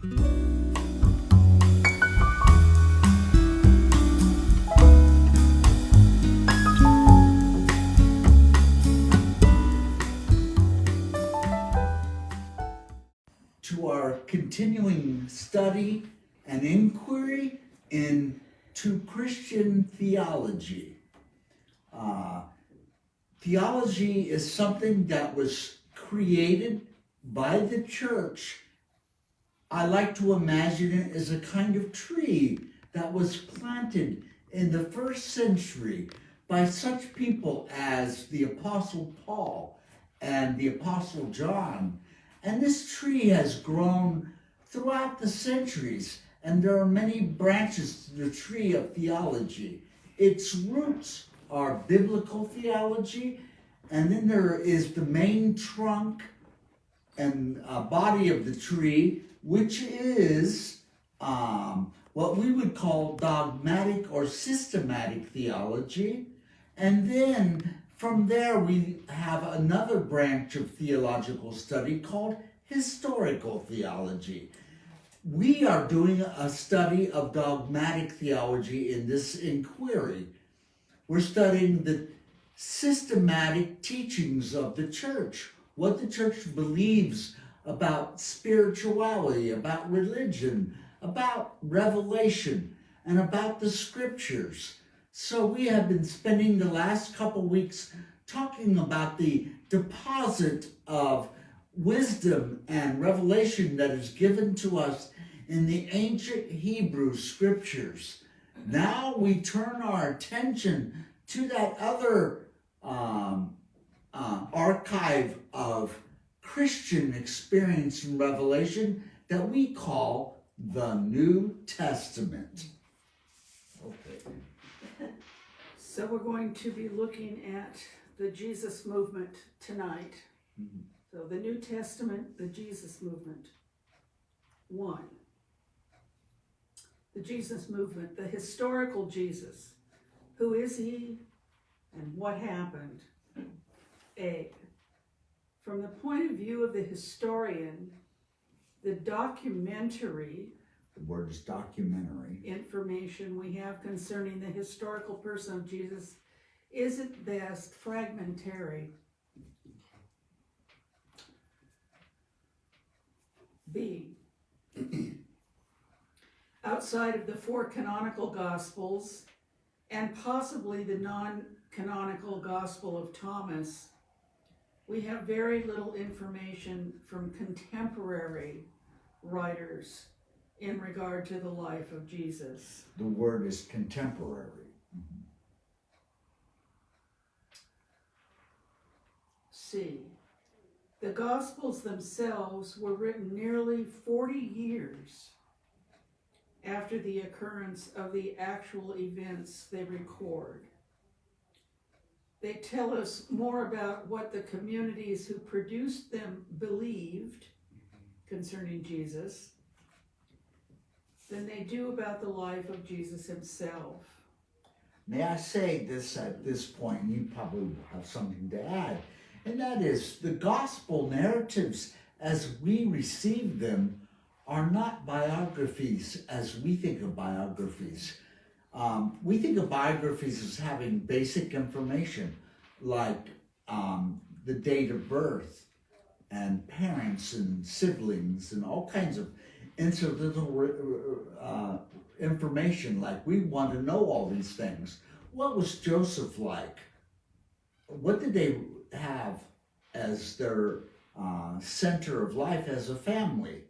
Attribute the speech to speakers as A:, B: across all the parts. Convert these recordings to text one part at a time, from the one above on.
A: To our continuing study and inquiry into Christian theology. Theology is something that was created by the church. I like to imagine it as a kind of tree that was planted in the first century by such people as the Apostle Paul and the Apostle John. And this tree has grown throughout the centuries, and there are many branches to the tree of theology. Its roots are biblical theology, and then there is the main trunk and body of the tree, which is what we would call dogmatic or systematic theology. And then from there we have another branch of theological study called historical theology. We are doing a study of dogmatic theology in this inquiry. We're studying the systematic teachings of the church, what the church believes about spirituality, about religion, about revelation, and about the scriptures. So we have been spending the last couple weeks talking about the deposit of wisdom and revelation that is given to us in the ancient Hebrew scriptures. Now we turn our attention to that other archive of Christian experience and revelation that we call the New Testament.
B: Okay. So we're going to be looking at the Jesus movement tonight. Mm-hmm. So the New Testament, the Jesus movement. 1. The Jesus movement, the historical Jesus. Who is he and what happened? A. From the point of view of the historian, the documentary,
A: the word is documentary,
B: information we have concerning the historical person of Jesus is at best fragmentary. B. Outside of the 4 canonical Gospels and possibly the non-canonical Gospel of Thomas, we have very little information from contemporary writers in regard to the life of Jesus.
A: The word is contemporary. Mm-hmm.
B: C. The Gospels themselves were written nearly 40 years after the occurrence of the actual events they record. They tell us more about what the communities who produced them believed concerning Jesus than they do about the life of Jesus himself.
A: May I say this at this point, and you probably have something to add, and that is the gospel narratives as we receive them are not biographies as we think of biographies. We think of biographies as having basic information like the date of birth and parents and siblings and all kinds of incidental information, like we want to know all these things. What was Joseph like? What did they have as their center of life as a family?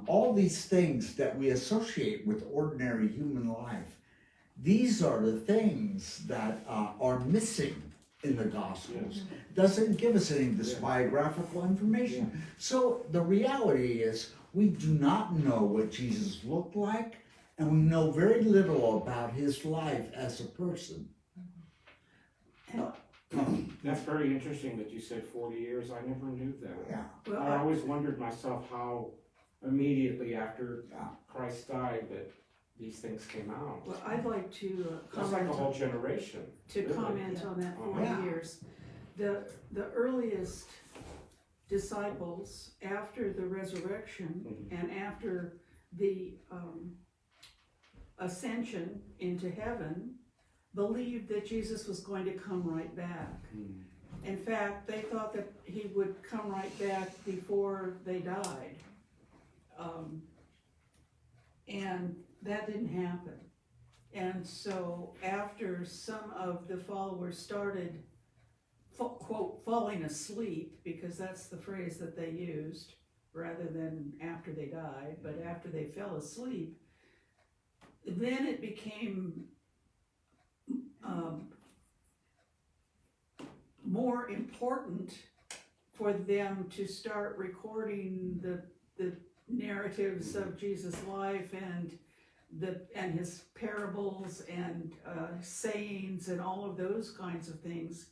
A: All these things that we associate with ordinary human life, these are the things that are missing in the Gospels. Yes. Doesn't give us any of this biographical information. Yeah. So the reality is we do not know what Jesus looked like, and we know very little about his life as a person.
C: That's very interesting that you said 40 years. I never knew that.
A: Yeah.
B: Well,
C: I always wondered myself how immediately after Christ died that these things came out.
B: Well, I'd like to
C: That's like a whole generation.
B: To comment on that 40 years. The earliest disciples after the resurrection and after the ascension into heaven believed that Jesus was going to come right back. In fact, they thought that he would come right back before they died. And that didn't happen. And so after some of the followers started, quote, falling asleep, because that's the phrase that they used, rather than after they died, but after they fell asleep, then it became more important for them to start recording the narratives of Jesus' life and his parables and sayings and all of those kinds of things,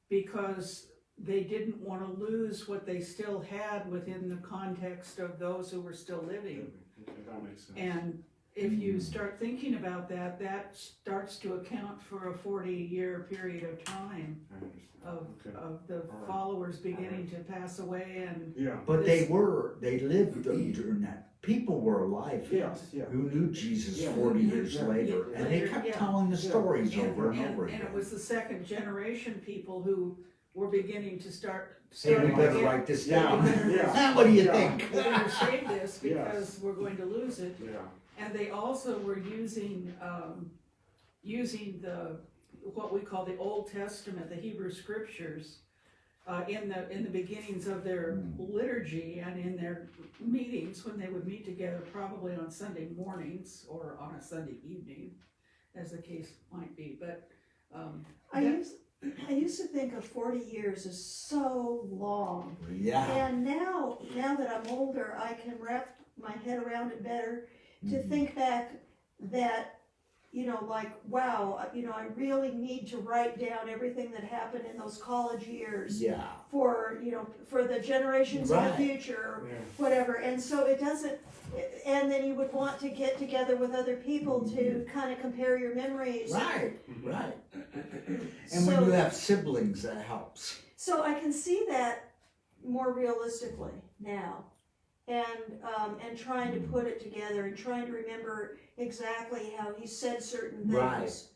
B: because they didn't want to lose what they still had within the context of those who were still living.
C: Okay, that makes sense.
B: And if you start thinking about that, that starts to account for a 40-year period of time
C: I understand.
B: of the followers beginning to pass away. And
A: But they lived during that. People were alive who knew Jesus 40 years later, and they kept telling the stories over and over again.
B: And it was the second generation people who were beginning to start.
A: Hey, we better write this down.
C: Yeah.
A: What do you think?
B: We're going to save this because we're going to lose it.
C: Yeah.
B: And they also were using the what we call the Old Testament, the Hebrew Scriptures, in the beginnings of their liturgy and in their meetings when they would meet together, probably on Sunday mornings or on a Sunday evening, as the case might be. But
D: I used to think of 40 years as so long.
A: Yeah.
D: And now that I'm older, I can wrap my head around it better to think back that, like, wow, I really need to write down everything that happened in those college years for the generations in the future or whatever. And so it doesn't, and then you would want to get together with other people to kind of compare your memories.
A: Right. And when you have siblings, that helps.
D: So I can see that more realistically now. And trying to put it together and trying to remember exactly how he said certain things,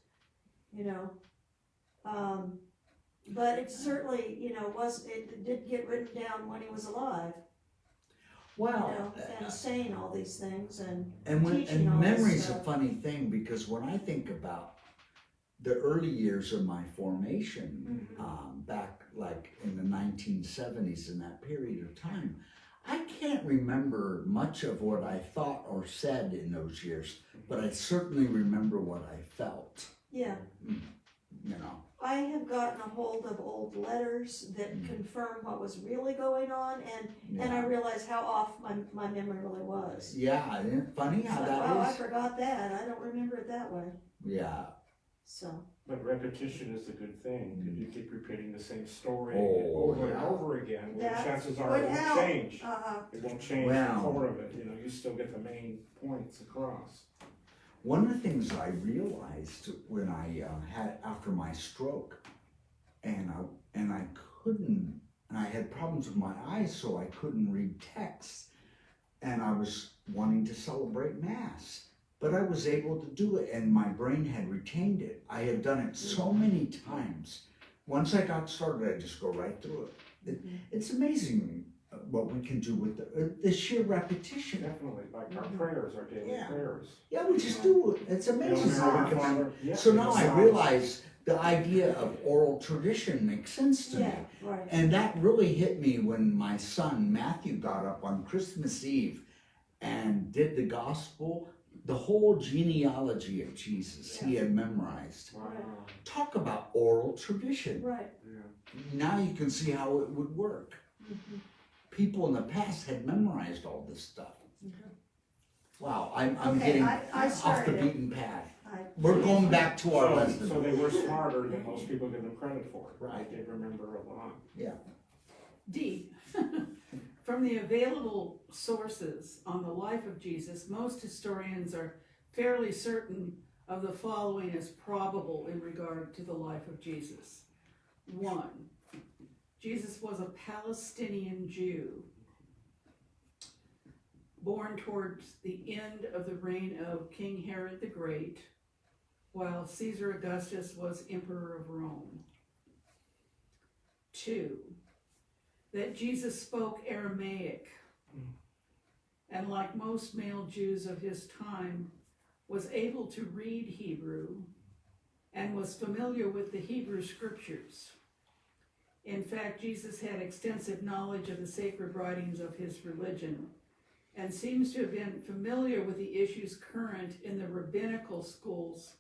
D: but it certainly, it did get written down when he was alive.
A: Well,
D: And saying all these things and
A: and
D: teaching all this
A: memory's a
D: stuff.
A: funny thing, because when I think about the early years of my formation, back like in the 1970s, in that period of time, I can't remember much of what I thought or said in those years, but I certainly remember what I felt.
D: Yeah. I have gotten a hold of old letters that confirm what was really going on, and I realized how off my memory really was.
A: Yeah, isn't it funny how that
D: wow,
A: is?
D: I forgot that. I don't remember it that way.
A: Yeah.
D: So.
C: But repetition is a good thing. If you keep repeating the same story
A: Oh,
C: over and over again, well,
D: That
C: chances are
D: would
C: it won't
D: help.
C: change. It won't change the core of it. You still get the main points across.
A: One of the things I realized when I had after my stroke, and I had problems with my eyes, so I couldn't read text, and I was wanting to celebrate Mass, but I was able to do it, and my brain had retained it. I had done it so many times. Once I got started, I just go right through it. It's amazing what we can do with the sheer repetition.
C: Definitely, like our prayers, our daily prayers.
A: Yeah, we just do it. It's amazing how we can.
C: Yeah,
A: So now I realize the idea of oral tradition makes sense to me.
D: Right.
A: And that really hit me when my son Matthew got up on Christmas Eve and did the gospel, the whole genealogy of Jesus he had memorized.
C: Wow.
A: Talk about oral tradition.
D: Right.
A: Now you can see how it would work. People in the past had memorized all this stuff. Wow, I'm getting
D: I
A: off the
D: started it.
A: beaten path. We're going back to our lesson.
C: So they were smarter than most people give them credit for.
A: Right.
C: They remember a lot.
A: Yeah.
B: D. From the available sources on the life of Jesus, most historians are fairly certain of the following as probable in regard to the life of Jesus. 1. Jesus was a Palestinian Jew, born towards the end of the reign of King Herod the Great, while Caesar Augustus was emperor of Rome. 2, that Jesus spoke Aramaic, and like most male Jews of his time, was able to read Hebrew and was familiar with the Hebrew scriptures. In fact, Jesus had extensive knowledge of the sacred writings of his religion and seems to have been familiar with the issues current in the rabbinical schools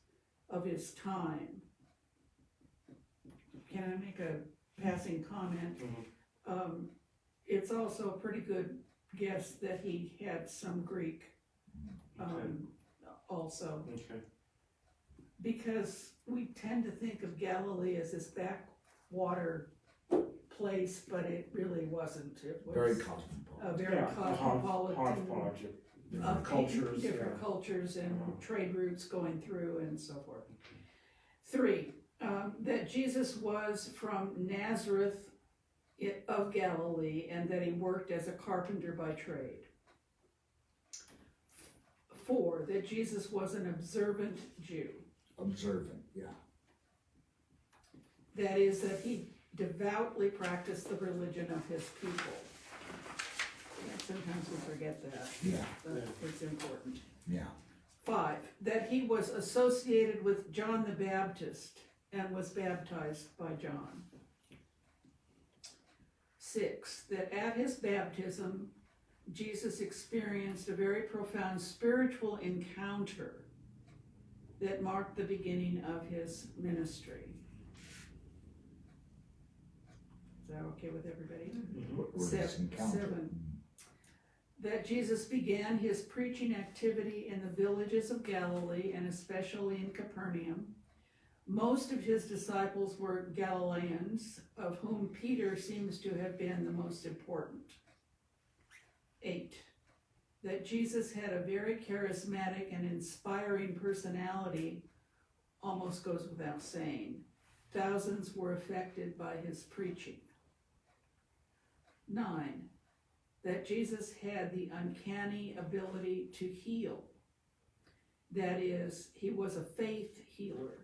B: of his time. Can I make a passing comment? It's also a pretty good guess that he had some Greek also,
C: Okay.
B: because we tend to think of Galilee as this backwater place, but it really wasn't. It was
A: Very cosmopolitan.
B: a very cosmopolitan
C: Hodgepodge of different cultures.
B: different
C: Yeah.
B: cultures and trade routes going through and so forth. 3, that Jesus was from Nazareth of Galilee and that he worked as a carpenter by trade. 4, that Jesus was an observant Jew.
A: Observant, yeah.
B: That is, that he devoutly practiced the religion of his people. And sometimes we forget that,
A: Yeah,
B: but it's important.
A: yeah.
B: 5, that he was associated with John the Baptist and was baptized by John. 6, that at his baptism, Jesus experienced a very profound spiritual encounter that marked the beginning of his ministry. Is that okay with everybody?
A: What word is encounter?
B: 7, that Jesus began his preaching activity in the villages of Galilee and especially in Capernaum. Most of his disciples were Galileans, of whom Peter seems to have been the most important. 8, that Jesus had a very charismatic and inspiring personality, almost goes without saying. Thousands were affected by his preaching. 9, that Jesus had the uncanny ability to heal. That is, he was a faith healer.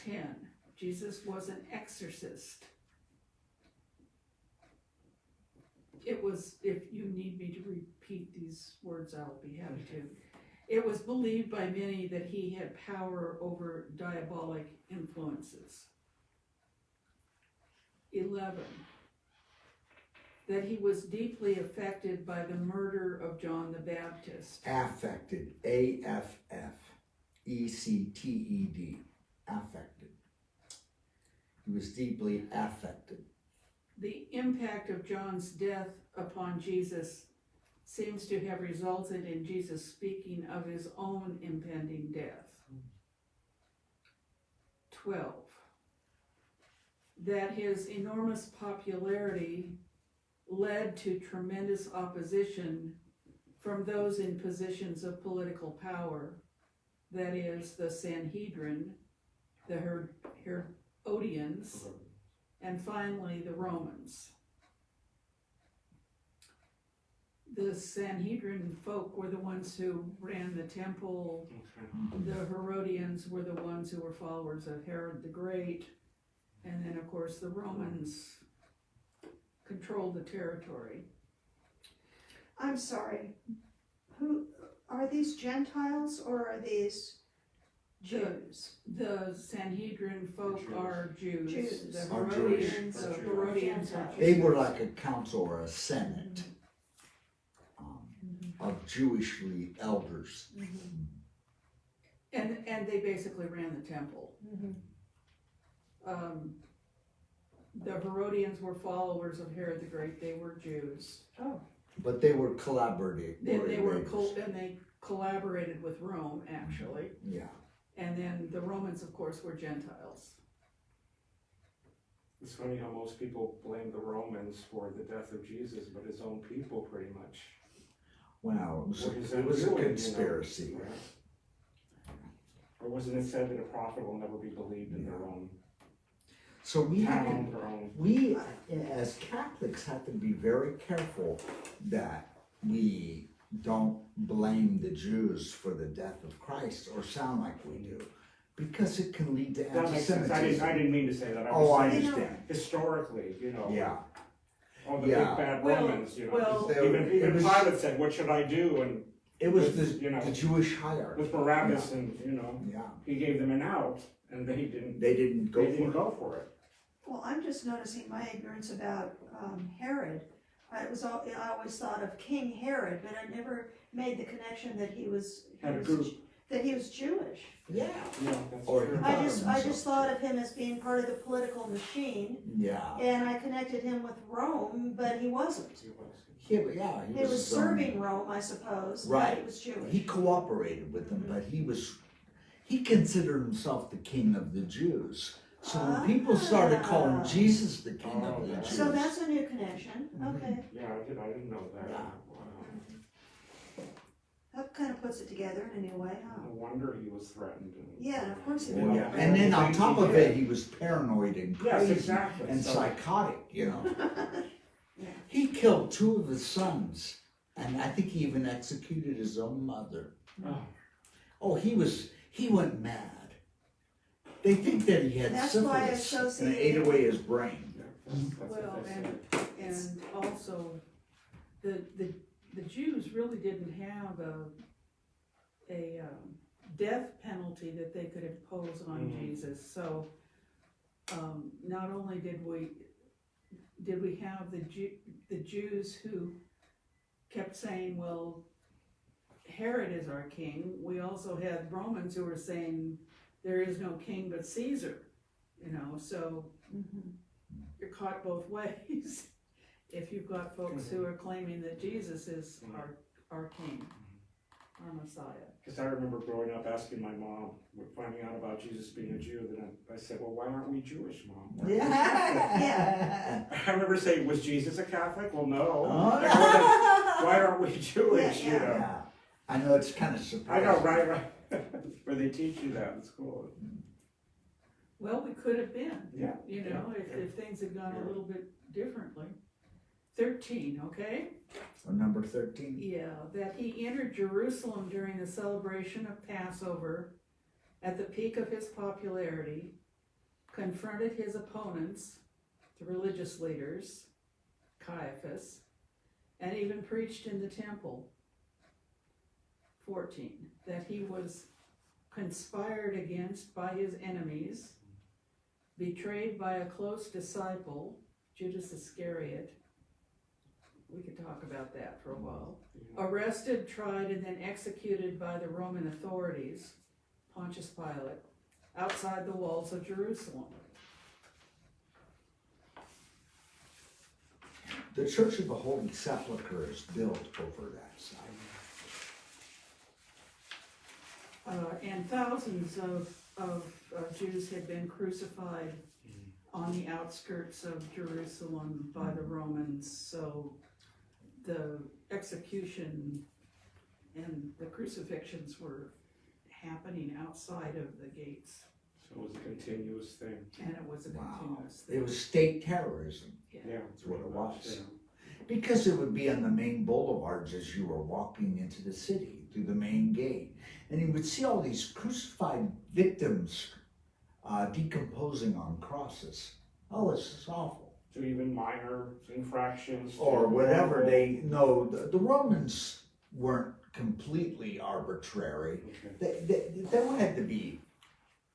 B: 10, Jesus was an exorcist. It was, if you need me to repeat these words, I'll be happy to. It was believed by many that he had power over diabolic influences. 11, that he was deeply affected by the murder of John the Baptist.
A: Affected, A-F-F-E-C-T-E-D, affected. He was deeply affected.
B: The impact of John's death upon Jesus seems to have resulted in Jesus speaking of his own impending death. 12, that his enormous popularity led to tremendous opposition from those in positions of political power, that is, the Sanhedrin, the Herodians, and finally the Romans. The Sanhedrin folk were the ones who ran the temple.
C: Okay.
B: The Herodians were the ones who were followers of Herod the Great. And then, of course, the Romans controlled the territory.
D: I'm sorry, who, are these Gentiles or are these Jews?
B: The Sanhedrin folk
C: Jews.
B: are Jews.
D: Jews.
B: The
A: Are
B: Herodians,
C: Jewish.
B: the Herodians are
D: Gentiles.
A: They
B: Jews.
A: were like a council or a senate of Jewishly elders.
B: And they basically ran the temple. The Herodians were followers of Herod the Great. They were Jews.
D: Oh,
A: But they were collaborating.
B: And they collaborated with Rome, actually.
A: Yeah.
B: And then the Romans, of course, were Gentiles.
C: It's funny how most people blame the Romans for the death of Jesus, but his own people pretty much.
A: Wow, it was,
C: What is
A: it
C: that
A: was a
C: doing, you know?
A: conspiracy.
C: Right? Or wasn't it said that a prophet will never be believed in their own?
A: So we have to,
C: town grown.
A: we as Catholics have to be very careful that we don't blame the Jews for the death of Christ or sound like we do, because it can lead to
C: That makes sense.
A: anti-Semitism.
C: I didn't mean to say that.
A: Oh, I
C: was saying
A: understand.
C: historically, you know.
A: Yeah,
C: All the
A: Yeah.
C: big bad
B: Well-
C: Romans, you know.
B: well-
C: even
A: It was-
C: Pilate said, "What should I do?" And
A: it was
C: You know,
A: the Jewish hierarchy.
C: with Barabbas, and you know,
A: Yeah,
C: he gave them an out, and they didn't.
A: they didn't go
C: They didn't
A: for it.
C: go for it.
D: Well, I'm just noticing my ignorance about Herod. I always thought of King Herod, but I never made the connection that he was Jewish.
A: Yeah,
C: Yeah, that's
A: Or-
C: true.
D: I just thought of him as being part of the political machine,
A: yeah.
D: and I connected him with Rome, but he wasn't.
A: He was
D: He was serving Rome, I suppose, but
A: Right.
D: he was Jewish.
A: He cooperated with them, but he considered himself the king of the Jews. So when people started calling Jesus the king of the
C: Oh,
A: Jews,
D: So that's a new connection, okay.
C: Yeah, I didn't know that.
A: Yeah.
C: Wow.
D: That kind of puts it together in a new way, huh?
C: No wonder he was threatened.
D: Yeah, of course he
A: well,
D: was.
A: yeah. And then on top of it, he was paranoid and
C: Yes,
A: crazy
C: exactly.
A: and
C: So-
A: psychotic, you know.
D: Yeah.
A: He killed 2 of his sons, and I think he even executed his own mother.
C: Oh,
A: Oh, he went mad. They think that he had
D: That's why I
A: syphilis and it
D: associate-
A: ate away his brain.
C: yeah, that's
B: Well,
C: what they
B: and,
C: say.
B: and also, the Jews really didn't have a death penalty that they could impose on Jesus, so, not only did we have the Jews who kept saying, well, Herod is our king, we also had Romans who were saying, there is no king but Caesar, you know, so
D: Mhm.
B: you're caught both ways. If you've got folks who are claiming that Jesus is our king, our Messiah.
C: Because I remember growing up asking my mom, finding out about Jesus being a Jew, then I said, well, why aren't we Jewish, Mom?
A: Yeah.
C: I remember saying, was Jesus a Catholic? Well, no.
A: Oh.
C: Like, well, then, why aren't we Jewish,
D: Yeah,
C: you know?
A: Yeah. I know it's kind of
C: I
A: surprising.
C: know, right. Where they teach you that in school.
B: Well, we could have been,
C: Yeah.
B: you know, if things had gone a little bit differently. 13, okay?
A: So number 13.
B: Yeah, that he entered Jerusalem during the celebration of Passover at the peak of his popularity, confronted his opponents, the religious leaders, Caiaphas, and even preached in the temple. 14, that he was conspired against by his enemies, betrayed by a close disciple, Judas Iscariot. We could talk about that for a while. Arrested, tried, and then executed by the Roman authorities, Pontius Pilate, outside the walls of Jerusalem.
A: The Church of the Holy Sepulchre is built over that site.
B: And thousands of Jews had been crucified on the outskirts of Jerusalem by the Romans, so the execution and the crucifixions were happening outside of the gates,
C: So it was a continuous thing.
B: and it was a
A: Wow.
B: continuous
A: It
B: thing.
A: was state terrorism.
C: Yeah,
A: That's what it
C: pretty
A: was.
C: much, yeah.
A: Because it would be on the main boulevards as you were walking into the city through the main gate. And you would see all these crucified victims decomposing on crosses. Oh, it's just awful.
C: So even minor infractions.
A: Or whatever the Romans weren't completely arbitrary.
C: Okay.
A: There had to be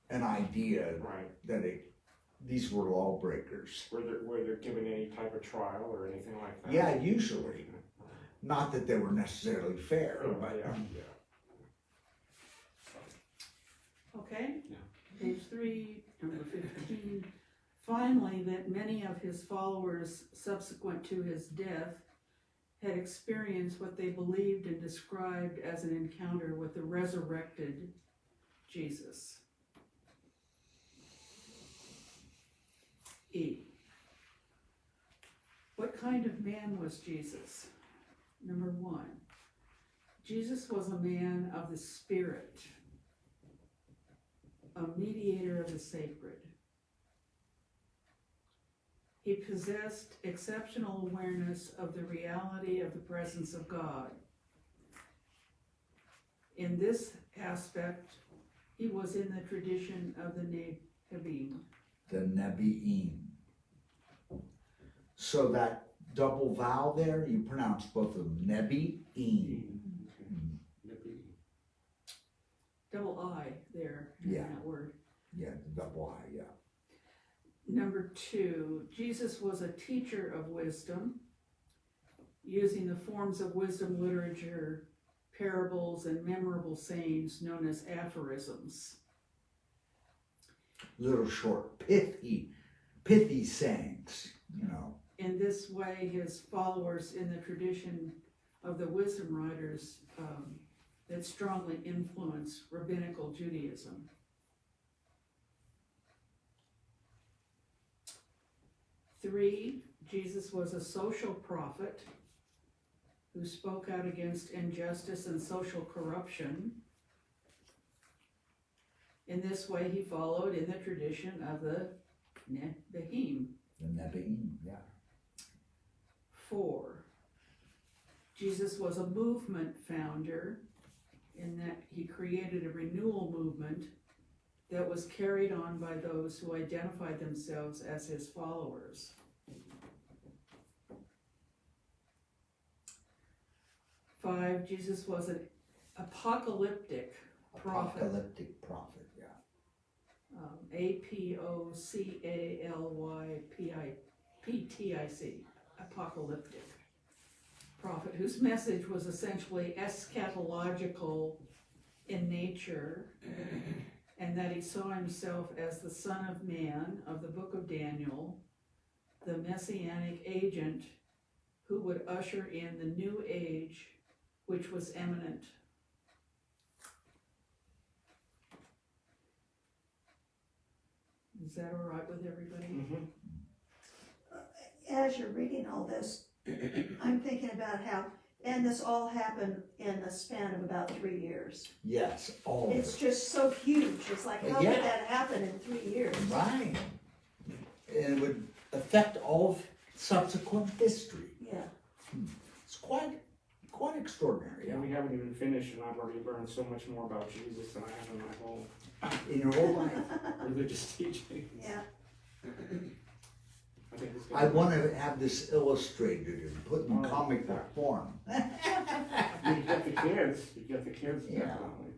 A: an idea
C: Right.
A: that these were lawbreakers.
C: Were there given any type of trial or anything like that?
A: Yeah, usually. Not that they were necessarily fair,
C: Oh,
A: but
C: yeah.
B: Okay?
C: Yeah.
B: Page 3, number 15. Finally, that many of his followers subsequent to his death had experienced what they believed and described as an encounter with the resurrected Jesus. E. What kind of man was Jesus? Number 1. Jesus was a man of the Spirit, a mediator of the sacred. He possessed exceptional awareness of the reality of the presence of God. In this aspect, he was in the tradition of the Nevi'im.
A: The Nevi'im. So that double vowel there, you pronounce both of them, Nevi'im.
B: Double I there in
A: Yeah.
B: that word.
A: Yeah, the double I, yeah.
B: Number 2, Jesus was a teacher of wisdom, using the forms of wisdom literature, parables, and memorable sayings known as aphorisms.
A: Little short, pithy sayings, you know.
B: In this way, his followers in the tradition of the wisdom writers that strongly influenced rabbinical Judaism. Three, Jesus was a social prophet who spoke out against injustice and social corruption. In this way, he followed in the tradition of the Nevi'im.
A: The Nevi'im, yeah.
B: 4, Jesus was a movement founder in that he created a renewal movement that was carried on by those who identified themselves as his followers. 5, Jesus was an apocalyptic prophet.
A: Apocalyptic prophet, yeah.
B: Apocalyptic, apocalyptic prophet, whose message was essentially eschatological in nature, and that he saw himself as the Son of Man of the book of Daniel, the messianic agent who would usher in the new age which was imminent. Is that all right with everybody?
C: Mm-hmm.
D: As you're reading all this, I'm thinking about how, and this all happened in the span of about 3 years.
A: Yes, all of
D: It's
A: it.
D: just so huge. It's like, how
A: Yeah.
D: did that happen in 3 years?
A: Right. And it would affect all of subsequent history.
D: Yeah.
A: It's quite extraordinary.
C: Yeah, we haven't even finished, and I've already learned so much more about Jesus than I have in my whole
A: In your whole life.
C: religious teaching.
D: Yeah.
C: I think it's
A: I want to have this illustrated and put in
C: Oh,
A: comic book
C: yeah.
A: form.
C: You get the kids. You get the kids,
A: Yeah.
C: definitely.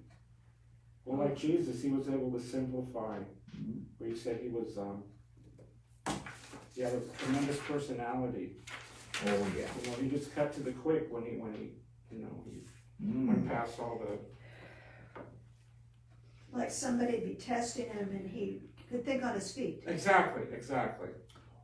C: Well, like Jesus, he was able to simplify.
A: Mhm.
C: Where you said he was, he had a tremendous personality.
A: Oh, yeah.
C: You know, he just cut to the quick when he you know, he went past all the.
D: Like somebody be testing him and he could think on his feet.
C: Exactly.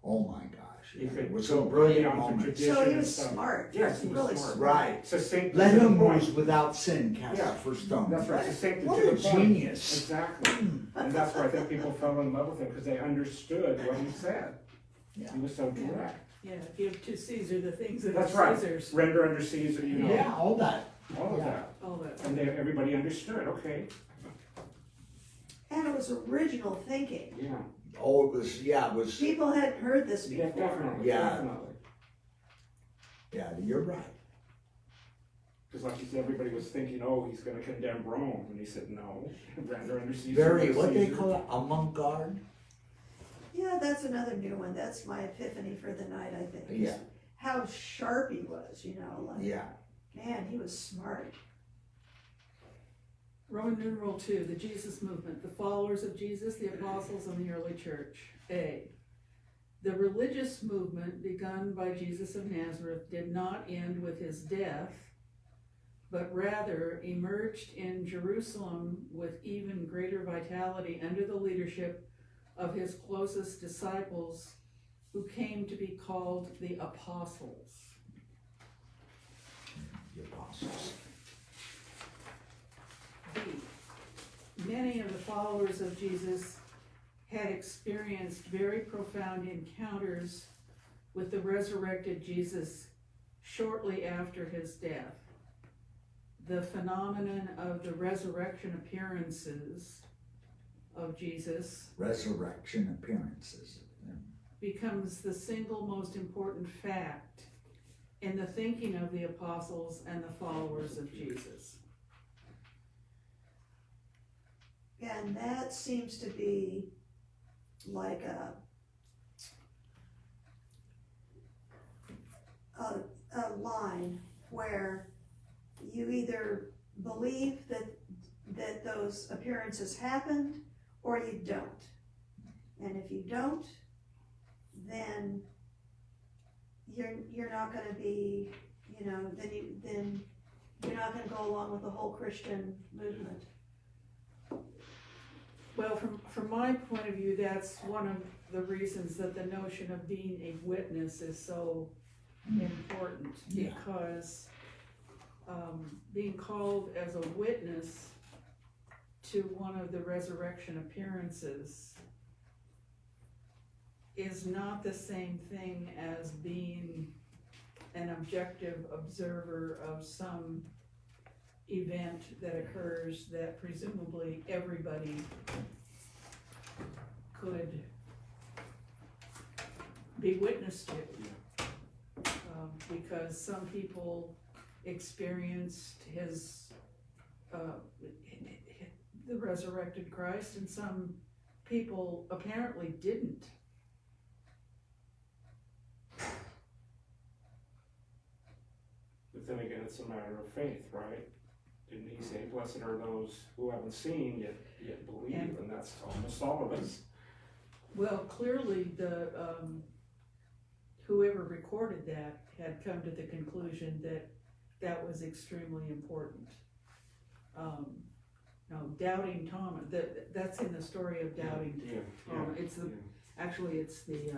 A: Oh, my gosh.
C: He
A: Yeah.
C: could
A: It was
C: go
A: a brilliant
C: beyond the
A: moment.
C: tradition
D: So he
C: and
D: was
C: stuff.
D: smart.
C: Yes, he was
D: really
C: smart.
A: Right.
C: Succinct.
A: Let
C: to the
A: him who
C: point.
A: is without sin cast
C: Yeah.
A: the first stone.
C: That's right. Succinct
A: What
C: to
A: a
C: the point.
A: genius.
C: Exactly. And that's why I think people fell in love with him, because they understood what he said.
A: Yeah.
C: He was so direct.
B: Yeah, give to Caesar the things that
C: That's
B: are
C: right.
B: Caesar's.
C: Render under Caesar, you know,
A: Yeah, all that.
C: all of
A: Yeah.
C: that.
B: All that.
C: And everybody understood, okay,
D: And it was original thinking.
C: yeah.
A: Oh, it was,
D: People hadn't heard this
C: Yeah,
D: before.
C: definitely,
A: Yeah.
C: definitely.
A: yeah, you're right.
C: Because like you said, everybody was thinking, oh, he's gonna condemn Rome, and he said, no, render under Caesar.
A: Very,
C: under
A: what they
C: Caesar.
A: call it, avant-garde?
D: Yeah, that's another new one. That's my epiphany for the night, I think.
A: Yeah.
D: How sharp he was, you know, like,
A: Yeah.
D: man, he was smart.
B: Roman numeral 2, the Jesus movement, the followers of Jesus, the apostles, and the early church. A, the religious movement begun by Jesus of Nazareth did not end with his death, but rather emerged in Jerusalem with even greater vitality under the leadership of his closest disciples, who came to be called the apostles.
A: The apostles.
B: B, many of the followers of Jesus had experienced very profound encounters with the resurrected Jesus shortly after his death. The phenomenon of the resurrection appearances of Jesus
A: Resurrection appearances.
B: becomes the single most important fact in the thinking of the apostles and the followers of Jesus.
D: And that seems to be like a line where you either believe that those appearances happened or you don't. And if you don't, then you're not going to be, then you're not going to go along with the whole Christian movement.
B: Well, from my point of view, that's one of the reasons that the notion of being a witness is so important,
A: Yeah.
B: because being called as a witness to one of the resurrection appearances is not the same thing as being an objective observer of some event that occurs that presumably everybody could be witness to. Because some people experienced the resurrected Christ, and some people apparently didn't.
C: But then again, it's a matter of faith, right? Didn't he say, blessed are those who haven't seen yet believe, and that's almost all of us.
B: Well, clearly the whoever recorded that had come to the conclusion that that was extremely important. Doubting Thomas, that's in the story of Doubting Thomas. Actually, it's the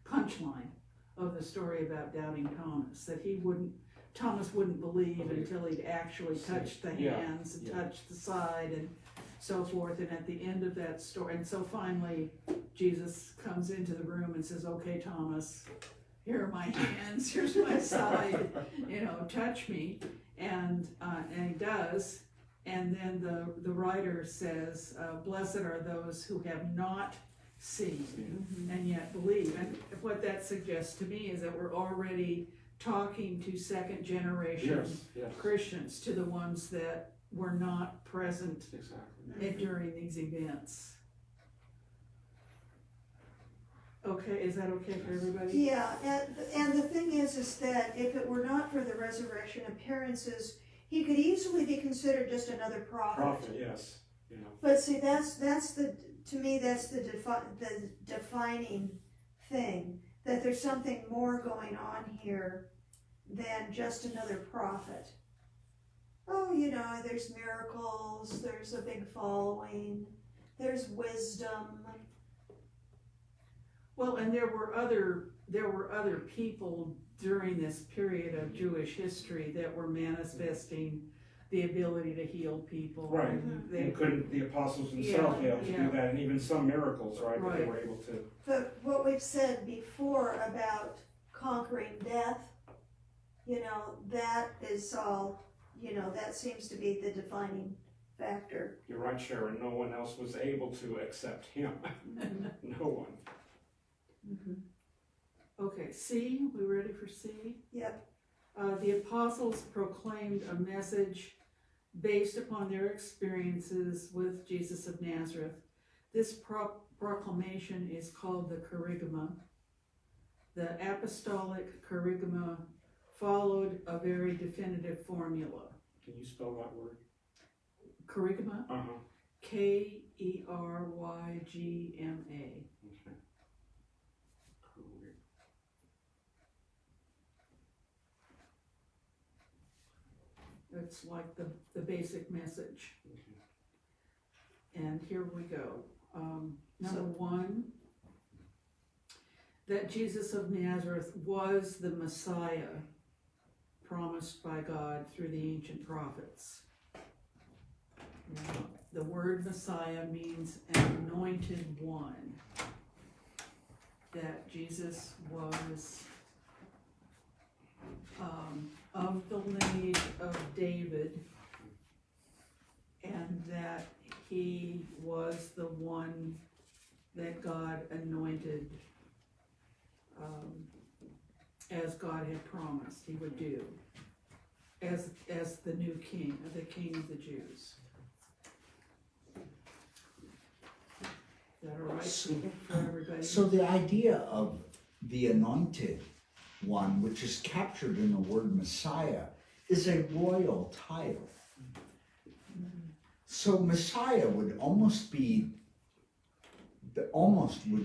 B: punchline of the story about Doubting Thomas, that Thomas wouldn't believe until he'd actually touched the hands and touched the side and so forth. And at the end of that story, and so finally Jesus comes into the room and says, okay, Thomas, here are my hands, here's my side, touch me. And he does. And then the writer says, blessed are those who have not seen and yet believe. And what that suggests to me is that we're already talking to second generation Christians, to the ones that were not present during these events. Okay, is that okay for everybody?
D: Yeah, and the thing is that if it were not for the resurrection appearances, he could easily be considered just another prophet.
C: Prophet, yes.
D: But see, that's the defining thing, that there's something more going on here than just another prophet. Oh, there's miracles, there's a big following, there's wisdom.
B: Well, and there were other people during this period of Jewish history that were manifesting the ability to heal people.
C: Right.
B: And
C: couldn't the apostles themselves be able to do that, and even some miracles, right? That they were able to.
D: But what we've said before about conquering death, that is all, that seems to be the defining factor.
C: You're right, Sharon. No one else was able to accept him. No one.
B: Okay, C, we ready for C?
D: Yep.
B: The apostles proclaimed a message based upon their experiences with Jesus of Nazareth. This proclamation is called the Kerygma. The apostolic Kerygma followed a very definitive formula.
C: Can you spell that word?
B: Kerygma? Kerygma.
C: Okay.
B: It's like the basic message. And here we go. Number one, that Jesus of Nazareth was the Messiah promised by God through the ancient prophets. Now, the word Messiah means an anointed one. That Jesus was of the lineage of David, and that he was the one that God anointed as God had promised he would do, as the new king, the king of the Jews. Is that all right for everybody?
A: So the idea of the anointed one, which is captured in the word Messiah, is a royal title. So Messiah would almost would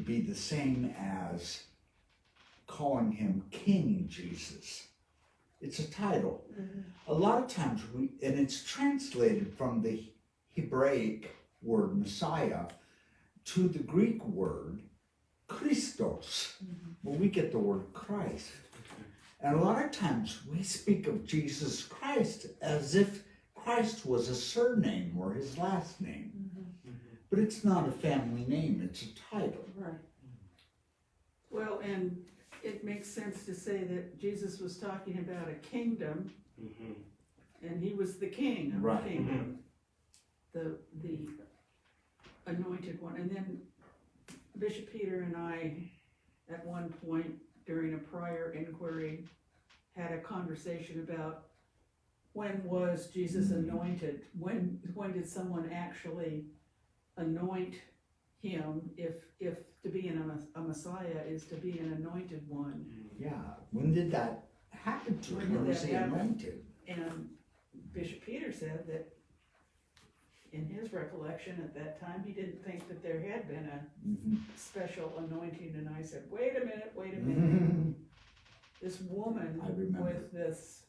A: be the same as calling him King Jesus. It's a title. A lot of times and it's translated from the Hebraic word Messiah to the Greek word Christos, where we get the word Christ. And a lot of times we speak of Jesus Christ as if Christ was a surname or his last name. But it's not a family name, it's a title.
B: Right. Well, and it makes sense to say that Jesus was talking about a kingdom, and he was the king of
A: Right.
B: the kingdom, the anointed one. And then Bishop Peter and I, at one point during a prior inquiry, had a conversation about when was Jesus anointed? When did someone actually anoint him? If to be a Messiah is to be an anointed one.
A: Yeah, when did that happen to him?
B: When did
A: When was
B: that
A: he
B: happen?
A: anointed?
B: And Bishop Peter said that in his recollection at that time, he didn't think that there had been a special anointing. And I said, wait a minute. This woman
A: I remember.
B: with this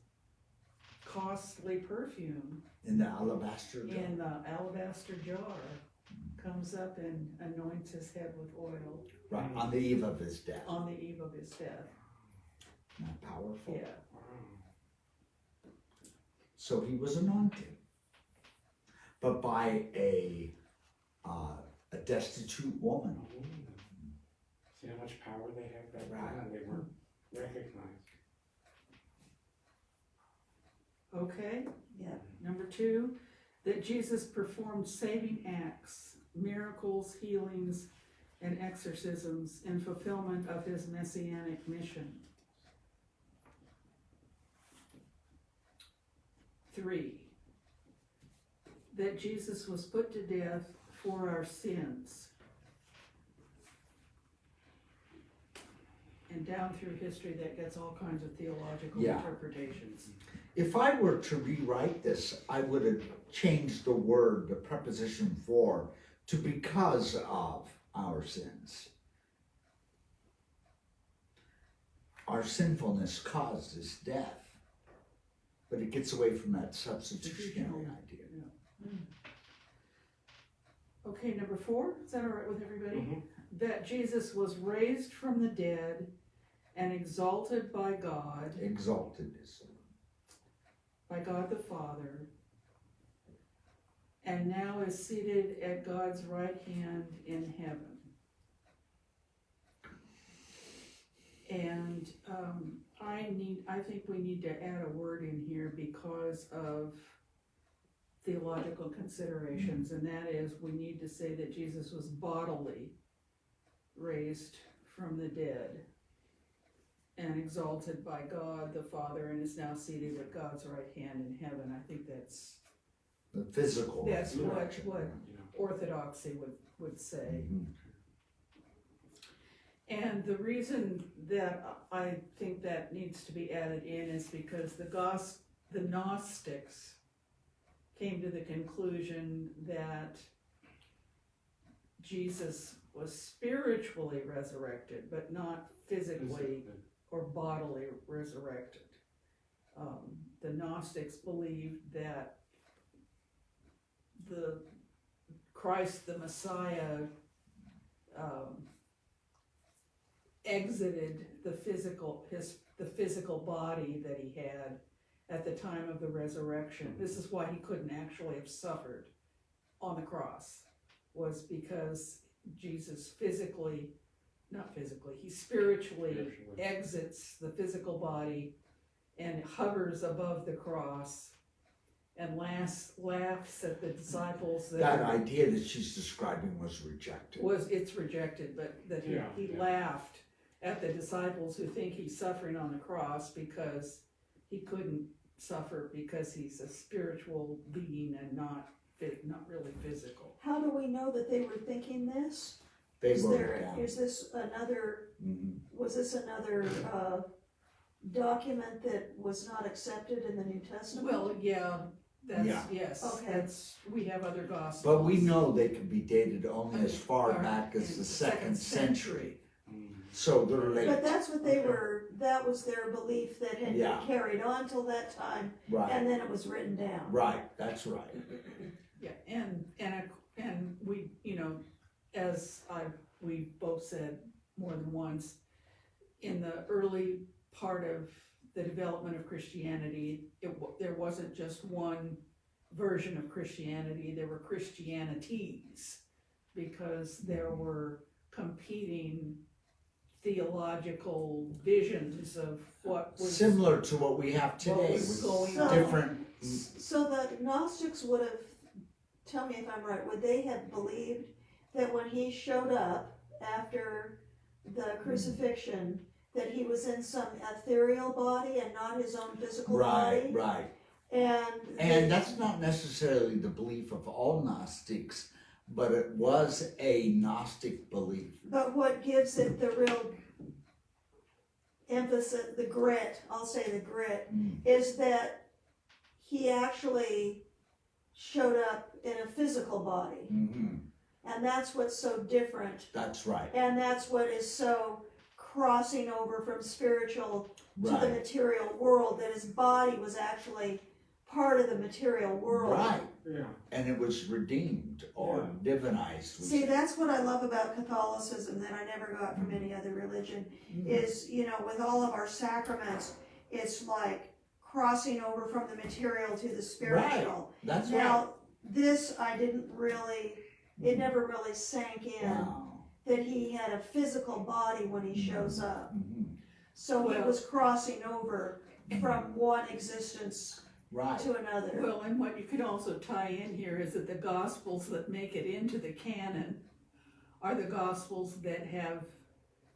B: costly perfume
A: In the alabaster jar.
B: in the alabaster jar comes up and anoints his head with oil
A: Right, on the eve of his death.
B: on the eve of his death.
A: Not powerful.
B: Yeah.
A: So he was anointed. But by a destitute woman.
C: See how much power they had back then?
A: Right.
C: They weren't recognized.
B: Okay.
D: Yeah.
B: Number 2, that Jesus performed saving acts, miracles, healings, and exorcisms in fulfillment of his messianic mission. 3, that Jesus was put to death for our sins. And down through history, that gets all kinds of theological
A: Yeah.
B: interpretations.
A: If I were to rewrite this, I would have changed the word, the preposition for, to because of our sins. Our sinfulness caused his death. But it gets away from that substitutionary idea.
B: Okay, number 4, is that all right with everybody? That Jesus was raised from the dead and exalted by God
A: Exalted is
B: the Father, and now is seated at God's right hand in heaven. And I think we need to add a word in here because of theological considerations, and that is we need to say that Jesus was bodily raised from the dead and exalted by God the Father and is now seated at God's right hand in heaven. I think that's
A: the physical
B: That's what-
A: resurrection.
B: what- orthodoxy would say.
A: Mhm.
B: And the reason that I think that needs to be added in is because the Gnostics came to the conclusion that Jesus was spiritually resurrected, but not physically or bodily resurrected. The Gnostics believed that the Christ, the Messiah, exited the physical body that he had at the time of the resurrection. This is why he couldn't actually have suffered on the cross, was because Jesus he spiritually exits the physical body and hovers above the cross and laughs at the disciples
A: That idea that she's describing was rejected.
B: it's rejected, but that he
C: Yeah.
B: laughed at the disciples who think he's suffering on the cross because he couldn't suffer because he's a spiritual being and not really physical.
D: How do we know that they were thinking this?
A: They
D: Is
A: wrote it
D: there,
A: down.
D: is this another,
A: Mhm.
D: was this another, document that was not accepted in the New Testament?
B: Well, yeah,
A: Yeah.
B: yes,
D: Okay.
B: we have other gospels.
A: But we know they could be dated only as far
B: Or
A: back as
B: in
A: the second century.
C: Mm.
A: So they're
D: But
A: late,
D: that's what they were, that was their belief that had
A: Yeah.
D: been carried on till that time,
A: right,
D: and then it was written down.
A: right, that's right.
B: Yeah, and we, as we both said more than once, in the early part of the development of Christianity, there wasn't just one version of Christianity, there were Christianities, because there were competing theological visions of what was
A: Similar to what we have today
B: was
A: with
B: going
D: on.
A: different,
D: So the Gnostics would have, tell me if I'm right, would they have believed that when he showed up after the crucifixion, that he was in some ethereal body and not his own physical
A: right,
D: body?
A: right.
D: And
A: that's not necessarily the belief of all Gnostics, but it was a Gnostic belief.
D: but what gives it the real emphasis, the grit, I'll say the grit,
A: Mm.
D: is that he actually showed up in a physical body.
A: Hmm.
D: And that's what's so different.
A: That's right,
D: And that's what is so crossing over from spiritual to the
A: right,
D: material world, that his body was actually part of the material world.
A: right.
C: Yeah.
A: And it was redeemed or divinized.
D: See, that's what I love about Catholicism that I never got from any other religion, is, with all of our sacraments, it's like crossing over from the material to the spiritual.
A: That's right.
D: Now, this I didn't really, it never really sank in
A: Wow.
D: that he had a physical body when he shows up.
A: Mhm.
D: So he
B: Well-
D: was crossing over from one existence
A: Right,
D: to another.
B: Well, and what you could also tie in here is that the gospels that make it into the canon are the gospels that have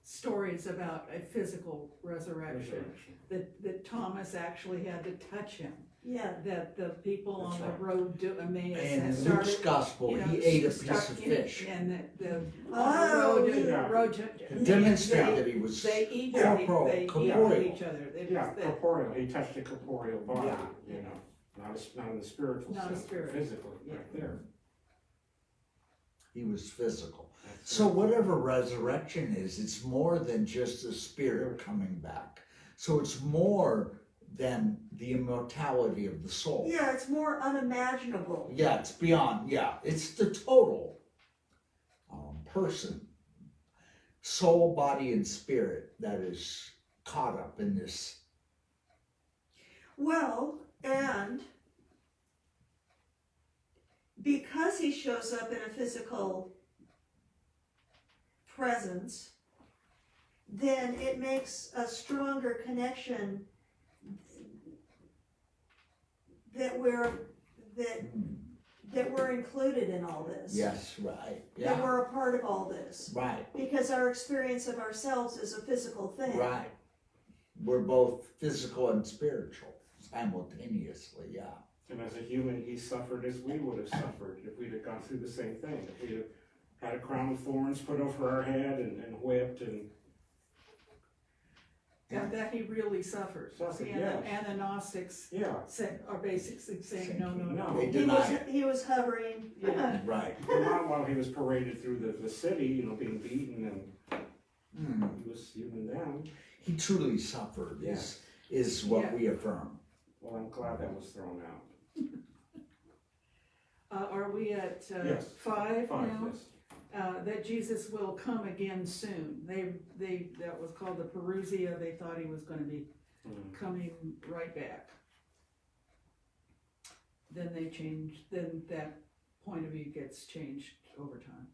B: stories about a physical resurrection. That Thomas actually had to touch him,
D: Yeah,
B: that the people on
C: That's
B: the
C: right.
B: road to Emmaus
A: and
B: had
A: in Luke's
B: started,
A: gospel, he ate a piece of fish.
B: And that the
D: Oh,
B: road to
A: To demonstrate that he was
B: they eat
A: corporal,
B: they eat
A: corporeal.
B: each other. They
C: Yeah,
B: just,
C: corporeal, he touched a corporeal body,
A: Yeah.
C: not in the spiritual
B: Not a
C: sense,
B: spirit.
C: but physically,
B: Yeah.
C: right there.
A: He was physical.
C: That's
A: So
C: it.
A: whatever resurrection is, it's more than just the spirit coming back. So it's more than the immortality of the soul.
D: yeah, it's more unimaginable.
A: Yeah, it's beyond, it's the total person, soul, body, and spirit that is caught up in this.
D: Well, and because he shows up in a physical presence, then it makes a stronger connection that we're included in all this.
A: Yes, right,
D: That
A: yeah,
D: we're a part of all this.
A: right,
D: Because our experience of ourselves is a physical thing.
A: right. We're both physical and spiritual simultaneously, yeah.
C: And as a human, he suffered as we would have suffered if we'd have gone through the same thing. If we'd have had a crown of thorns put over our head and whipped and.
B: that he really suffered.
C: Suffered,
B: See,
C: yes.
B: and the Gnostics
C: Yeah.
B: are basically saying, no.
C: No.
A: They
D: He
A: deny
D: was,
A: it,
D: he was hovering.
B: Yeah.
A: right.
C: Well, not while he was paraded through the city, being beaten
A: Hmm.
C: and he was human then.
A: He truly suffered, is what
B: Yeah.
A: we affirm.
C: Well, I'm glad that was thrown out.
B: Are we at
C: Yes.
B: 5 now?
C: Yes.
B: That Jesus will come again soon. That was called the Parousia. They thought he was going to be
C: Mm.
B: coming right back. Then then that point of view gets changed over time.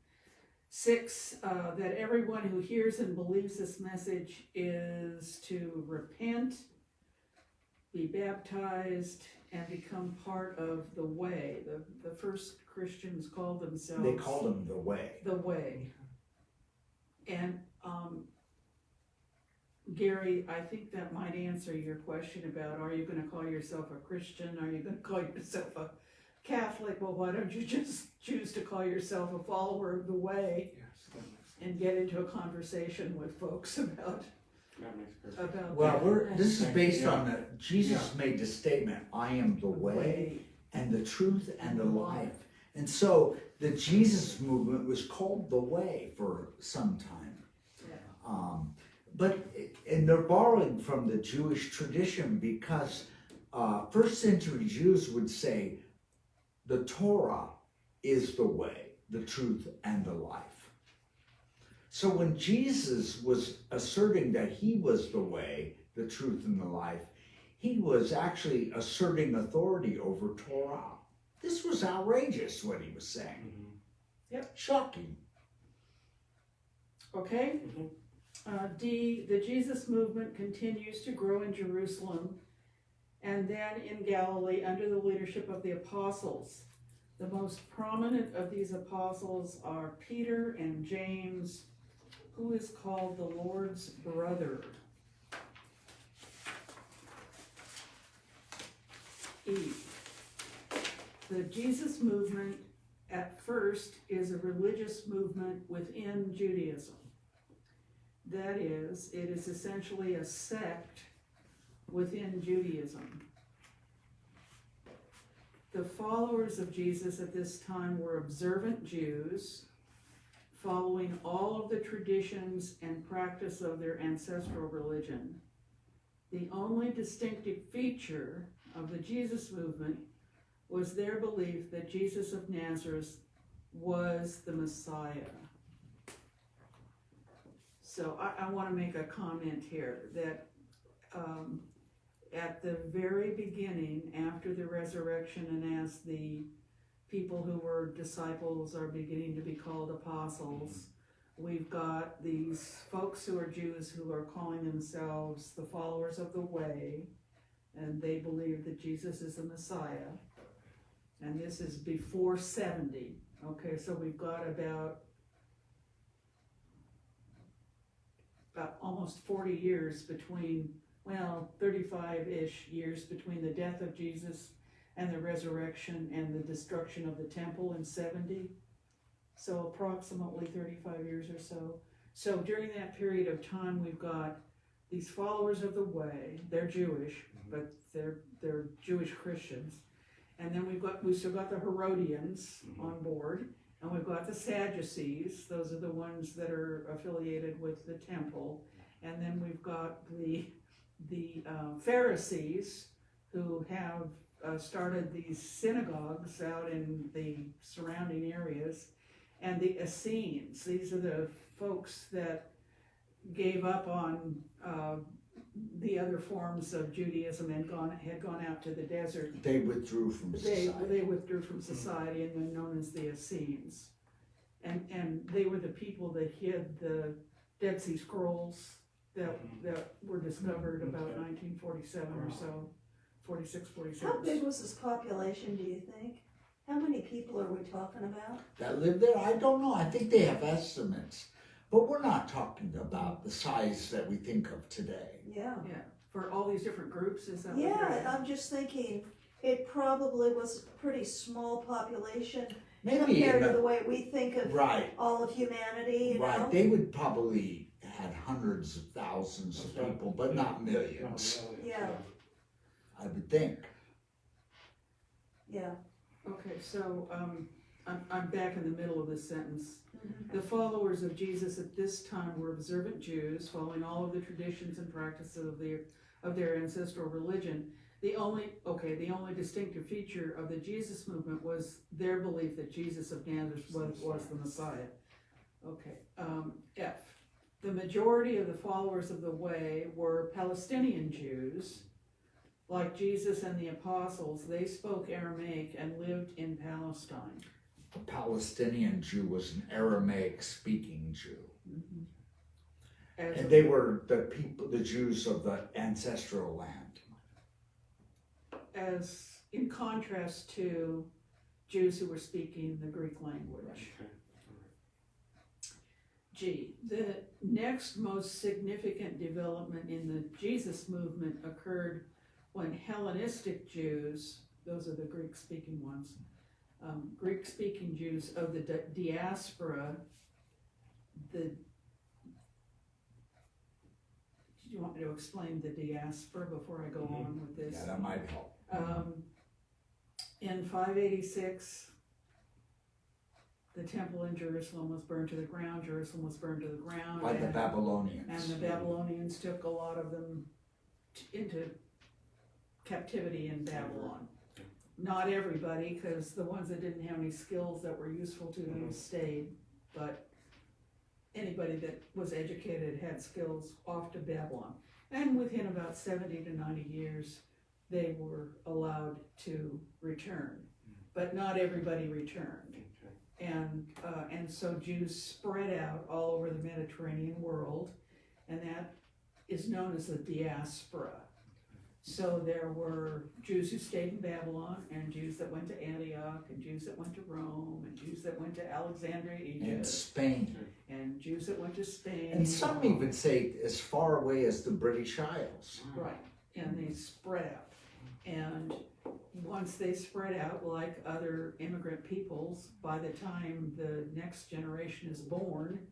B: 6, that everyone who hears and believes this message is to repent, be baptized, and become part of the way. The first Christians called themselves
A: They called him the way.
B: the way. And Gary, I think that might answer your question about, are you gonna call yourself a Christian? Are you gonna call yourself a Catholic? Well, why don't you just choose to call yourself a follower of the way
C: Yes, that makes sense.
B: and get into a conversation with folks about
C: That makes perfect.
A: Well, this is based
C: Yeah.
A: on that Jesus made the statement, I am the way and the truth and the life. And so the Jesus movement was called the way for some time. And they're borrowing from the Jewish tradition because first century Jews would say the Torah is the way, the truth, and the life. So when Jesus was asserting that he was the way, the truth, and the life, he was actually asserting authority over Torah. This was outrageous what he was saying.
C: Mhm.
B: Yep.
A: Shocking.
B: Okay?
C: Mhm.
B: D, the Jesus movement continues to grow in Jerusalem and then in Galilee under the leadership of the apostles. The most prominent of these apostles are Peter and James, who is called the Lord's brother. E, the Jesus movement at first is a religious movement within Judaism. That is, it is essentially a sect within Judaism. The followers of Jesus at this time were observant Jews, following all of the traditions and practice of their ancestral religion. The only distinctive feature of the Jesus movement was their belief that Jesus of Nazareth was the Messiah. So I want to make a comment here that at the very beginning, after the resurrection, and as the people who were disciples are beginning to be called apostles, we've got these folks who are Jews who are calling themselves the followers of the way, and they believe that Jesus is the Messiah. And this is before 70. Okay, so we've got about almost 40 years between, 35-ish years between the death of Jesus and the resurrection and the destruction of the temple in 70. So approximately 35 years or so. So during that period of time, we've got these followers of the way. They're Jewish, but they're Jewish Christians. And then we've still got the Herodians on board. And we've got the Sadducees, those are the ones that are affiliated with the temple. And then we've got the Pharisees, who have started these synagogues out in the surrounding areas. And the Essenes, these are the folks that gave up on the other forms of Judaism and had gone out to the desert.
A: They withdrew from society.
B: They withdrew from society and then known as the Essenes. And they were the people that hid the Dead Sea Scrolls that were discovered about 1947 or so, 46, 47.
D: How big was this population, do you think? How many people are we talking about?
A: That lived there? I don't know. I think they have estimates. But we're not talking about the size that we think of today.
D: Yeah.
B: Yeah, for all these different groups, is that what
D: Yeah, I'm just thinking, it probably was a pretty small population
A: Maybe
D: compared
A: in
D: to
A: the-
D: the way we think of
A: Right,
D: all of humanity, you
A: right.
D: know?
A: They would probably had hundreds of thousands of people, but not millions,
D: Yeah.
A: I would think.
D: Yeah.
B: Okay, so I'm back in the middle of this sentence.
D: Mhm.
B: The followers of Jesus at this time were observant Jews, following all of the traditions and practices of their ancestral religion. The only distinctive feature of the Jesus movement was their belief that Jesus of Nazareth was the Messiah. Okay, F. The majority of the followers of the way were Palestinian Jews. Like Jesus and the apostles, they spoke Aramaic and lived in Palestine.
A: A Palestinian Jew was an Aramaic-speaking Jew. And they were the Jews of the ancestral land.
B: As in contrast to Jews who were speaking the Greek language. The next most significant development in the Jesus movement occurred when Hellenistic Jews, those are the Greek-speaking ones, Greek-speaking Jews of the diaspora, do you want me to explain the diaspora before I go on with this?
A: Yeah, that might help.
B: In 586, the temple in Jerusalem was burned to the ground. Jerusalem was burned to the ground.
A: By the
B: And
A: Babylonians.
B: the Babylonians took a lot of them into captivity in Babylon. Not everybody, because the ones that didn't have any skills that were useful to them stayed, but anybody that was educated, had skills, off to Babylon. And within about 70 to 90 years, they were allowed to return. But not everybody returned. And so Jews spread out all over the Mediterranean world, and that is known as the diaspora. So there were Jews who stayed in Babylon, and Jews that went to Antioch, and Jews that went to Rome, and Jews that went to Alexandria, Egypt.
A: And Spain.
B: And Jews that went to Spain.
A: And some even say as far away as the British Isles.
B: Right, and they spread out. And once they spread out, like other immigrant peoples, by the time the next generation is born,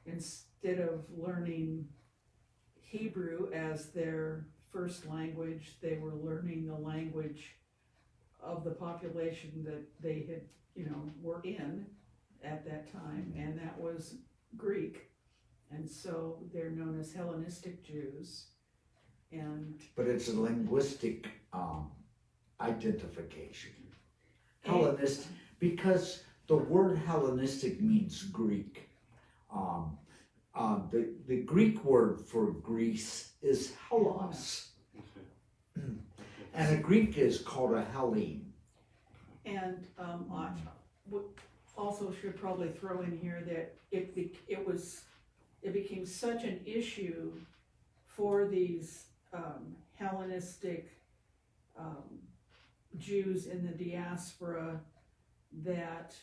B: instead of learning Hebrew as their first language, they were learning the language of the population that they had, were in at that time, and that was Greek. And so they're known as Hellenistic Jews.
A: But it's a linguistic identification. Hellenistic, because the word Hellenistic means Greek. The Greek word for Greece is Hellas. And a Greek is called a Hellene.
B: And I also should probably throw in here that it became such an issue for these Hellenistic Jews in the diaspora that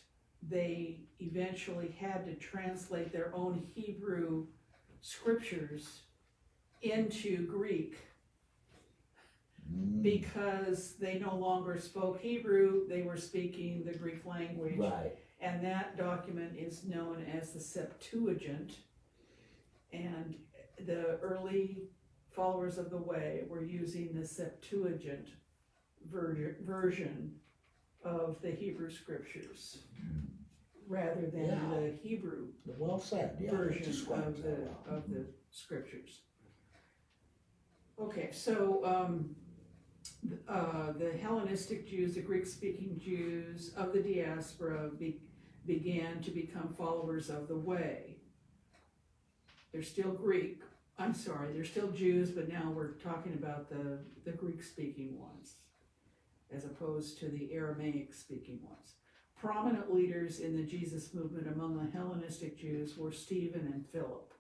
B: they eventually had to translate their own Hebrew scriptures into Greek because they no longer spoke Hebrew, they were speaking the Greek language.
A: Right.
B: And that document is known as the Septuagint. And the early followers of the way were using the Septuagint version of the Hebrew scriptures rather than the Hebrew
A: Well said. Yeah,
B: version of the scriptures. Okay, so the Hellenistic Jews, the Greek-speaking Jews of the diaspora began to become followers of the way. They're still they're still Jews, but now we're talking about the Greek-speaking ones as opposed to the Aramaic-speaking ones. Prominent leaders in the Jesus movement among the Hellenistic Jews were Stephen and Philip.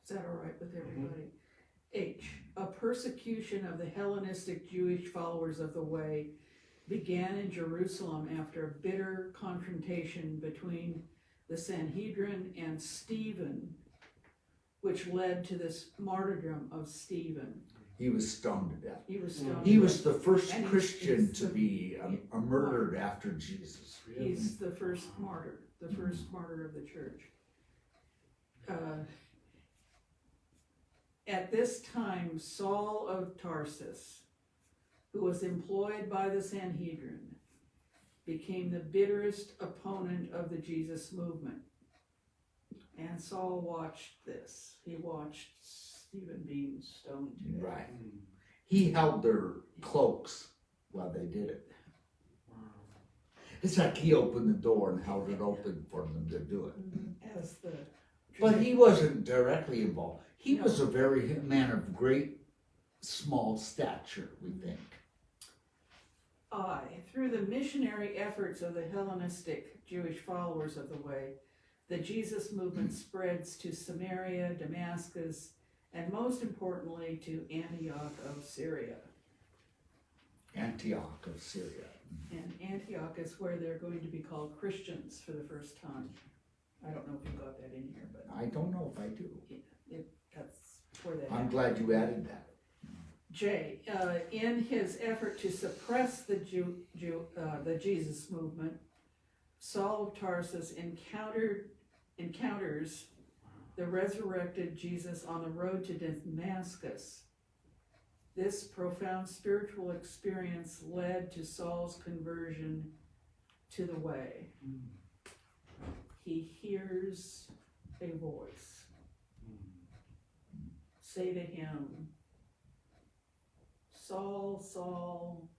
B: Is that all right with everybody? H. A persecution of the Hellenistic Jewish followers of the way began in Jerusalem after a bitter confrontation between the Sanhedrin and Stephen, which led to this martyrdom of Stephen.
A: He was stoned to death.
B: He was stoned.
A: He was the first
B: And
A: Christian
B: he's
A: to be murdered after Jesus.
B: He's the first martyr, the first martyr of the church. At this time, Saul of Tarsus, who was employed by the Sanhedrin, became the bitterest opponent of the Jesus movement. And Saul watched this. He watched Stephen being stoned to death.
A: Right. He held their cloaks while they did it. It's like he opened the door and held it open for them to do it.
B: As the
A: But he wasn't directly involved. He was a man of great small stature, we think.
B: Through the missionary efforts of the Hellenistic Jewish followers of the way, the Jesus movement spreads to Samaria, Damascus, and most importantly to Antioch of Syria.
A: Antioch of Syria.
B: And Antioch is where they're going to be called Christians for the first time. I don't know if you got that in here, but
A: I don't know if I do.
B: that's where that
A: I'm
B: happened.
A: glad you added that.
B: J, in his effort to suppress the Jesus movement, Saul of Tarsus encounters the resurrected Jesus on the road to Damascus. This profound spiritual experience led to Saul's conversion to the way. He hears a voice say to him, Saul, Saul,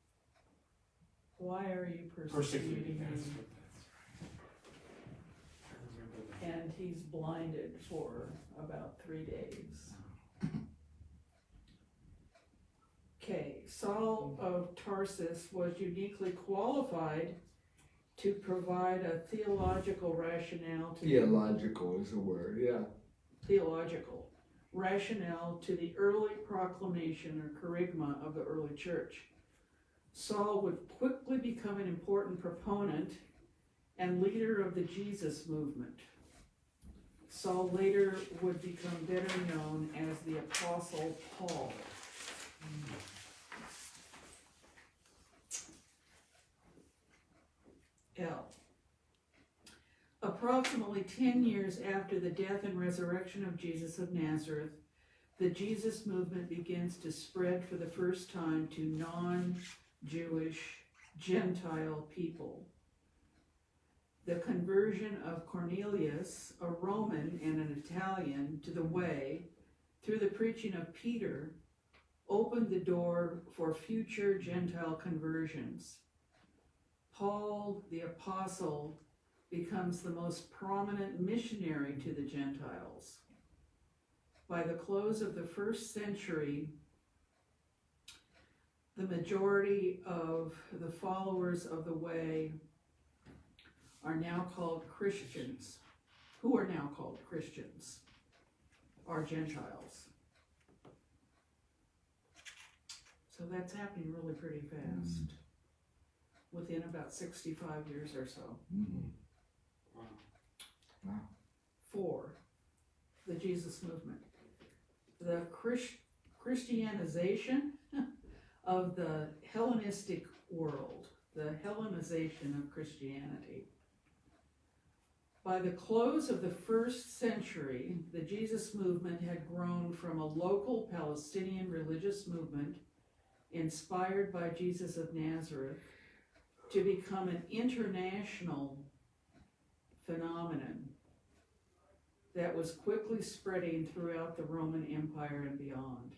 B: why are you persecuting me? And he's blinded for about 3 days. Okay, Saul of Tarsus was uniquely qualified to provide a theological rationale to
A: Theological is the word, yeah.
B: theological rationale to the early proclamation or charisma of the early church. Saul would quickly become an important proponent and leader of the Jesus movement. Saul later would become better known as the Apostle Paul. L. Approximately 10 years after the death and resurrection of Jesus of Nazareth, the Jesus movement begins to spread for the first time to non-Jewish Gentile people. The conversion of Cornelius, a Roman and an Italian, to the way through the preaching of Peter opened the door for future Gentile conversions. Paul the Apostle becomes the most prominent missionary to the Gentiles. By the close of the first century, the majority of the followers of the way are now called Christians, who are now called Christians, are Gentiles. So that's happening really pretty fast, within about 65 years or so.
A: Mm-hmm.
C: Wow.
A: Wow.
B: 4, the Jesus movement. The Christianization of the Hellenistic world, the Hellenization of Christianity. By the close of the first century, the Jesus movement had grown from a local Palestinian religious movement inspired by Jesus of Nazareth to become an international phenomenon that was quickly spreading throughout the Roman Empire and beyond.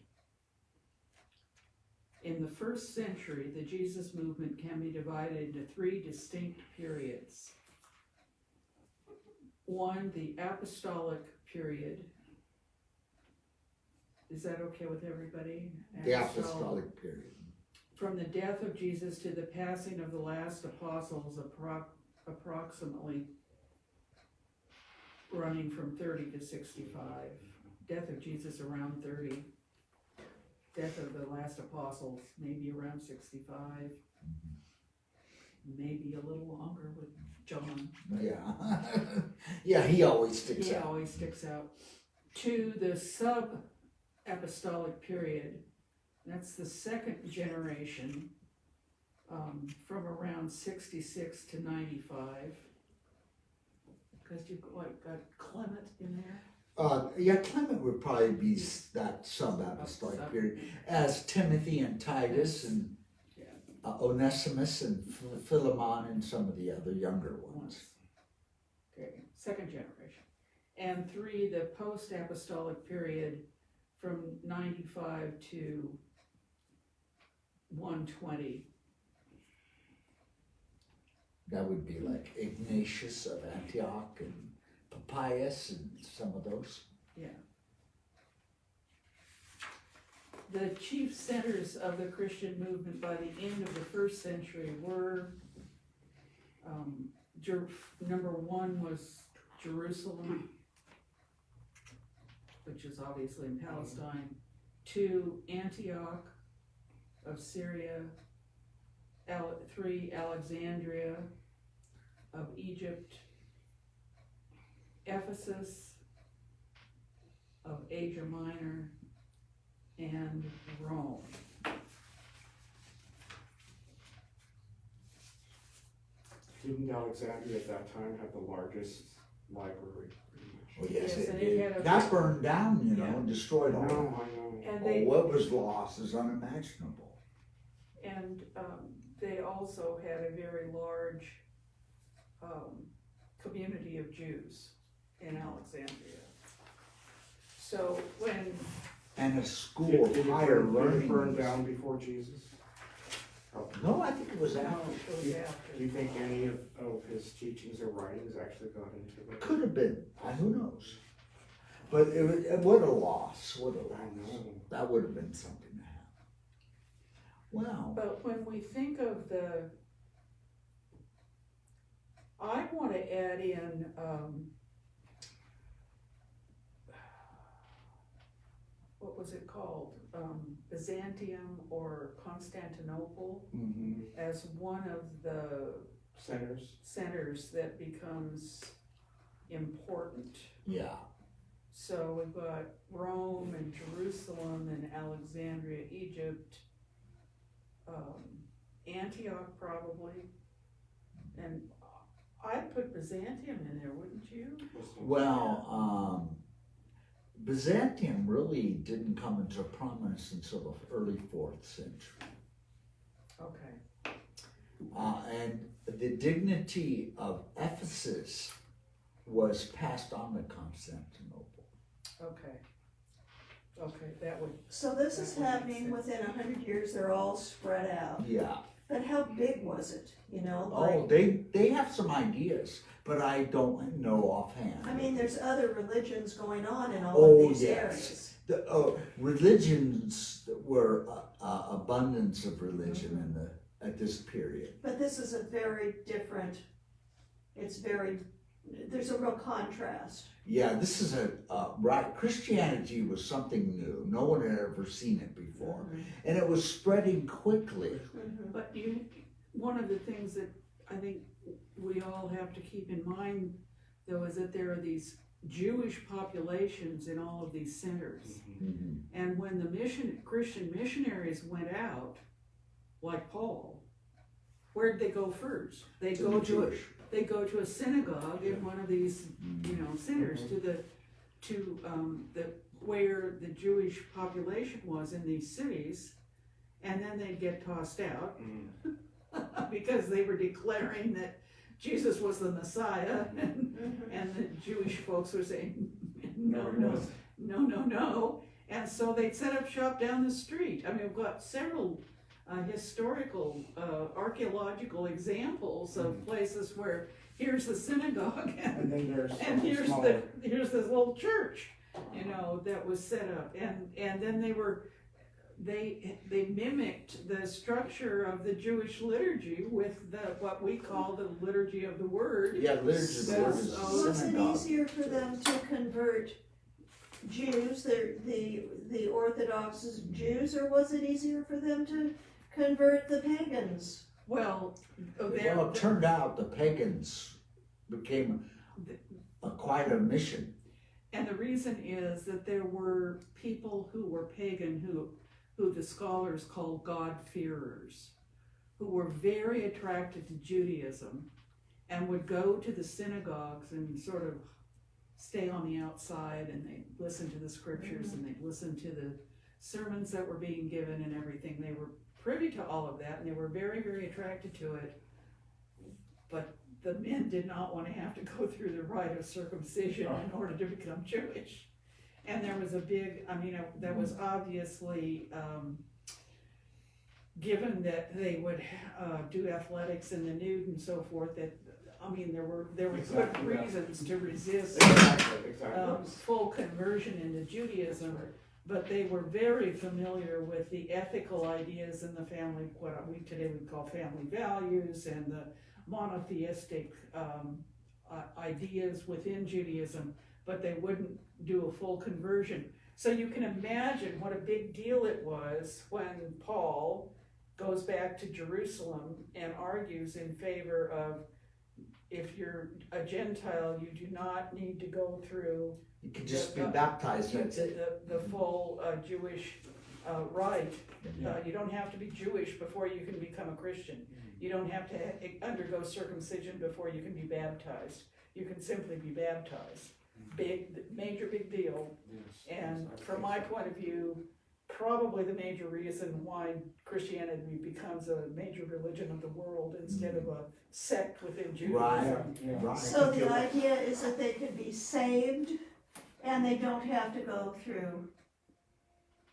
B: In the first century, the Jesus movement can be divided into 3 distinct periods. 1, the apostolic period. Is that okay with everybody?
A: The apostolic period.
B: From the death of Jesus to the passing of the last apostles, approximately running from 30 to 65. Death of Jesus around 30. Death of the last apostles maybe around 65. Maybe a little longer with John.
A: Yeah. Yeah, he always sticks
B: He
A: out.
B: always sticks out. 2, the sub-apostolic period. That's the second generation, from around 66 to 95. Because you've got Clement in there.
A: Yeah, Clement would probably be that sub-apostolic
B: Sub,
A: period, as Timothy and Titus and Onesimus and Philemon and some of the other younger ones.
B: Okay, second generation. And 3, the post-apostolic period from 95 to 120.
A: That would be like Ignatius of Antioch and Papias and some of those.
B: Yeah. The chief centers of the Christian movement by the end of the first century were, number 1 was Jerusalem, which is obviously in Palestine. 2, Antioch of Syria. 3 Alexandria of Egypt, Ephesus of Asia Minor, and Rome.
C: Didn't Alexandria at that time have the largest library?
A: Well, yes,
B: Yes,
A: it
B: and it had
A: did.
B: a-
A: That burned down, you know,
B: Yeah.
A: and destroyed
C: I
A: all
C: know,
A: that.
C: I know.
B: And
A: Oh,
B: they,
A: what was lost is unimaginable.
B: and, they also had a very large, community of Jews in Alexandria. So when,
A: And a school
C: Did
A: of
C: it
A: higher
C: burn
A: learning.
C: down before Jesus? Oh,
A: No, I think it was
B: no,
A: after.
B: it was
C: Do
B: after.
C: you think any of his teachings or writings actually got into the?
A: Could have been, who knows? But what a loss, what a
C: I
A: loss.
C: know.
A: That would have been something to have. Wow.
B: But when we think of I wanna add in, what was it called? Byzantium or Constantinople
C: Mm-hmm.
B: as one of the
C: Centers.
B: centers that becomes important.
A: Yeah.
B: So we've got Rome and Jerusalem and Alexandria, Egypt, Antioch probably, and I'd put Byzantium in there, wouldn't you?
A: Well, Byzantium really didn't come into prominence until the early 4th century.
B: Okay,
A: And the dignity of Ephesus was passed on to Constantinople.
B: okay, that would,
D: So this is
B: That would make
D: happening
B: sense.
D: within 100 years, they're all spread out.
A: Yeah.
D: But how big was it, you know,
A: Oh,
D: like,
A: they have some ideas, but I don't know offhand.
D: I mean, there's other religions going on in all
A: Oh,
D: of these
A: yes.
D: areas.
A: The religions were abundance of religion in at this period.
D: But this is a very different, there's a real contrast.
A: Yeah, this is right. Christianity was something new. No one had ever seen it before, and it was spreading quickly.
B: but one of the things that I think we all have to keep in mind though is that there are these Jewish populations in all of these centers.
A: Mm-hmm.
B: And when the Christian missionaries went out, like Paul, where'd they go first? They go to a synagogue in one of these, centers to where the Jewish population was in these cities, and then they'd get tossed out because they were declaring that Jesus was the Messiah, and the Jewish folks were saying, no. And so they'd set up shop down the street. I mean, we've got several historical, archaeological examples of places where here's the synagogue
C: And then there's
B: and here's
C: smaller.
B: here's this little church, that was set up, and then they mimicked the structure of the Jewish liturgy with what we call the liturgy of the word.
A: Yeah, liturgy of the word is
B: So-
D: Was it
A: synagogue.
D: easier for them to convert Jews, the Orthodox Jews, or was it easier for them to convert the pagans?
B: Well,
A: Well, it turned out the pagans became quite a mission.
B: and the reason is that there were people who were pagan who the scholars call God-fearers, who were very attracted to Judaism and would go to the synagogues and sort of stay on the outside, and they listen to the scriptures and they listen to the sermons that were being given and everything. They were privy to all of that and they were very, very attracted to it. But the men did not want to have to go through the rite of circumcision in order to become Jewish. And there was a big, that was obviously, given that they would do athletics in the nude and so forth, that, there were
C: Exactly,
B: good
C: yeah.
B: reasons to resist
C: Exactly.
B: full conversion into Judaism, but they were very familiar with the ethical ideas in the family, what we today would call family values, and the monotheistic ideas within Judaism, but they wouldn't do a full conversion. So you can imagine what a big deal it was when Paul goes back to Jerusalem and argues in favor of, if you're a Gentile, you do not need to go through
A: You can just be baptized, that's it.
B: the full Jewish rite.
C: Yeah.
B: You don't have to be Jewish before you can become a Christian. You don't have to undergo circumcision before you can be baptized. You can simply be baptized. Major big deal.
C: Yes,
B: And
C: yes,
B: from my point of view, probably the major reason why Christianity becomes a major religion of the world instead of a sect within Judaism.
C: Yeah.
A: Right.
D: So the idea is that they could be saved and they don't have to go through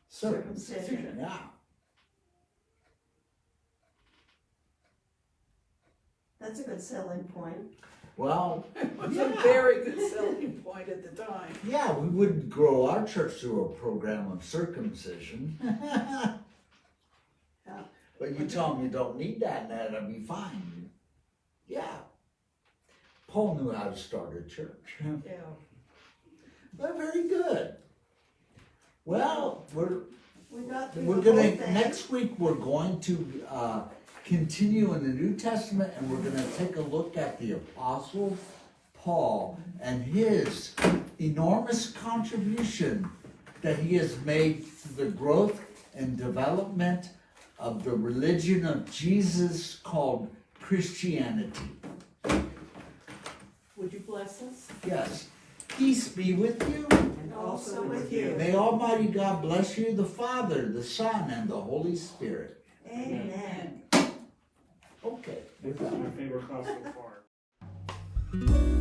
D: circumcision.
A: Yeah.
D: That's a good selling point.
A: Well,
B: It was
A: yeah.
B: a very good selling point at the time.
A: Yeah, we wouldn't grow our church through a program of circumcision. But you tell them you don't need that, and that'll be fine. Yeah. Paul knew how to start a church.
B: Yeah.
A: But very good. Well,
D: We got through
A: we're
D: the whole
A: gonna,
D: thing.
A: next week, we're going to continue in the New Testament, and we're gonna take a look at the Apostle Paul and his enormous contribution that he has made to the growth and development of the religion of Jesus called Christianity.
B: Would you bless us?
A: Yes. Peace be with you.
B: And
D: Also with you.
A: May Almighty God bless you, the Father, the Son, and the Holy Spirit.
D: Amen.
A: Okay.
C: This is my favorite class so far.